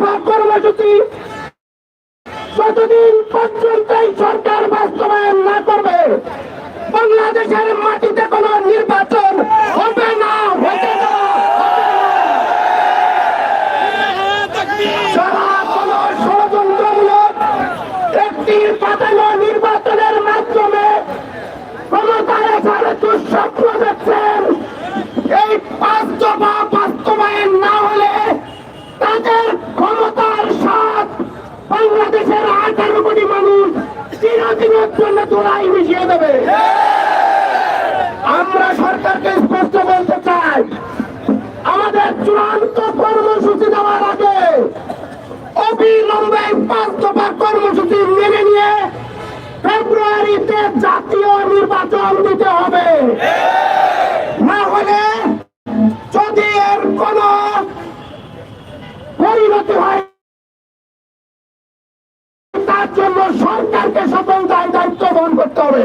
দফা কর্মসূচি যতদিন পর্যন্ত এই সরকার বাস্তবায়ন না করবে বাংলাদেশের মাটিতে কোন নির্বাচন হবে না, হতে দেওয়া সারা কোন ষড়যন্ত্রমূলক একটি পাতানো নির্বাচনের মাধ্যমে ক্ষমতায় আসার দুঃস্বপ্ন দেখছেন। এই 5 দফা বাস্তবায়ন না হলে তাদের ক্ষমতার স্বাদ বাংলাদেশের 18 কোটি মানুষ চিরদিনের জন্য ধুলায় মিশিয়ে দেবে। আমরা সরকারকে স্পষ্ট বলতে চাই, আমাদের চূড়ান্ত কর্মসূচি দেওয়ার আগে অবিলম্বে 5 দফা কর্মসূচি মেনে নিয়ে ফেব্রুয়ারিতে জাতীয় নির্বাচন দিতে হবে। না হলে যদি এর কোন পরিণতি হয় তার জন্য সরকারকে সকল দায়িত্ব বহন করতে হবে।